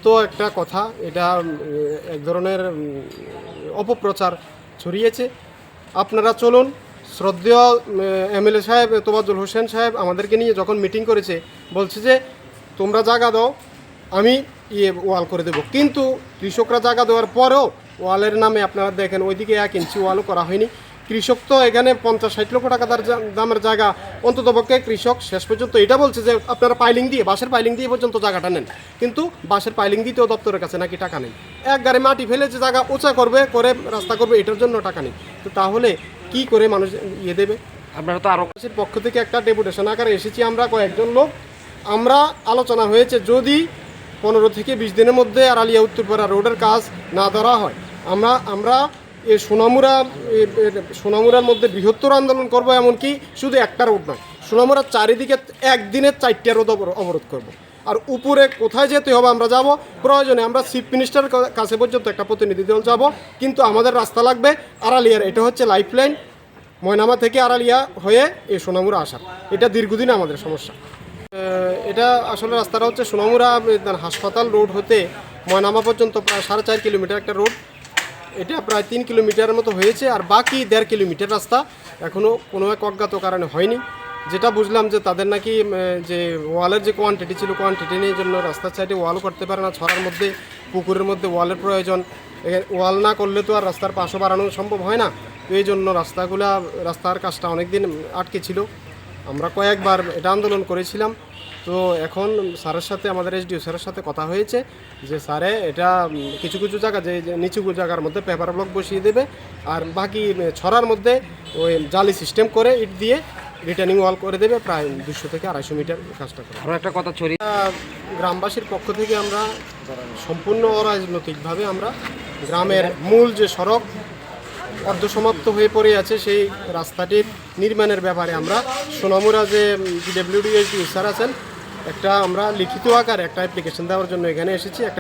তো একটা কথা এটা এক ধরনের অপপ্রচার ছড়িয়েছে। আপনারা চলুন, শ্রদ্ধেয় এমএলএ সাহেব তোফাজ্জল হোসেন সাহেব আমাদেরকে নিয়ে যখন মিটিং করেছে বলছে যে তোমরা জায়গা দাও, আমি ওয়াল করে দেবো। কিন্তু কৃষকরা জায়গা দেওয়ার পরেও ওয়ালের নামে আপনারা দেখেন ওইদিকে 1 ইঞ্চি ওয়ালও করা হয়নি। কৃষক তো এখানে 50-60 লক্ষ টাকা দামের জায়গা, অন্ততপক্ষে কৃষক শেষ পর্যন্ত এটা বলছে যে আপনারা পাইলিং দিয়ে, বাঁশের পাইলিং দিয়ে পর্যন্ত জায়গাটা নেন, কিন্তু বাঁশের পাইলিং দিতেও দপ্তরের কাছে নাকি টাকা নেই। এক গাড়ি মাটি ফেলে যে জায়গা উঁচা করবে, করে রাস্তা করবে, এটার জন্য টাকা নেই। তো তাহলে কি করে মানুষ দেবে? আপনারা তো আরো পক্ষ থেকে একটা ডেপুটেশন আকারে এসেছি আমরা কয়েকজন লোক। আমরা আলোচনা হয়েছে যদি 15 থেকে 20 দিনের মধ্যে আড়ালিয়া উত্তরপাড়া রোডের কাজ না ধরা হয়, আমরা এই সোনামুড়ার মধ্যে বৃহত্তর আন্দোলন করব। এমনকি শুধু একটা রোড নয়, সোনামুড়ার চারিদিকে একদিনের 4টা রোড অবরোধ করব। আর উপরে কোথায় যেতে হবে আমরা যাব, প্রয়োজনে আমরা চিফ মিনিস্টারের কাছে পর্যন্ত একটা প্রতিনিধি দল যাব, কিন্তু আমাদের রাস্তা লাগবে আড়ালিয়ার। এটা হচ্ছে লাইফলাইন, ময়নামা থেকে আড়ালিয়া হয়ে এই সোনামুড়া আসার। এটা দীর্ঘদিন আমাদের সমস্যা। এটা আসলে রাস্তাটা হচ্ছে সোনামুড়া হাসপাতাল রোড হতে ময়নামা পর্যন্ত প্রায় 4.5 কিলোমিটার একটা রোড। এটা প্রায় 3 কিলোমিটারের মতো হয়েছে, আর বাকি 1.5 কিলোমিটার রাস্তা এখনও কোনো এক অজ্ঞাত কারণে হয়নি। যেটা বুঝলাম যে তাদের নাকি যে ওয়ালের যে কোয়ান্টিটি ছিল, কোয়ান্টিটি নিয়ে জন্য রাস্তার সাইডে ওয়াল করতে পারে না। ছড়ার মধ্যে, পুকুরের মধ্যে ওয়ালের প্রয়োজন। ওয়াল না করলে তো আর রাস্তার পাশও বাড়ানো সম্ভব হয় না। তো এই জন্য রাস্তার কাজটা অনেক দিন আটকে ছিল। আমরা কয়েকবার এটা আন্দোলন করেছিলাম। তো এখন স্যারের সাথে, আমাদের এসডিও স্যারের সাথে কথা হয়েছে যে স্যারে এটা কিছু কিছু জায়গা, যে নিচু জায়গার মধ্যে পেপার ব্লক বসিয়ে দেবে, আর বাকি ছড়ার মধ্যে ওই জালি সিস্টেম করে ইট দিয়ে রিটার্নিং ওয়াল করে দেবে, প্রায় 200 থেকে 250 মিটার কাজটা করে। আরো একটা কথা ছড়িয়ে গ্রামবাসীর পক্ষ থেকে আমরা সম্পূর্ণ অরাজনৈতিকভার আমরা গ্রামের মূল যে সড়ক অর্ধসমাপ্ত হয়ে পড়ে আছে, সেই রাস্তাটির নির্মাণের ব্যাপারে আমরা সোনামুড়া যে পিডব্লিউডি স্যার আছেন, আমরা লিখিত আকারে একটা অ্যাপ্লিকেশন দেওয়ার জন্য এখানে এসেছি।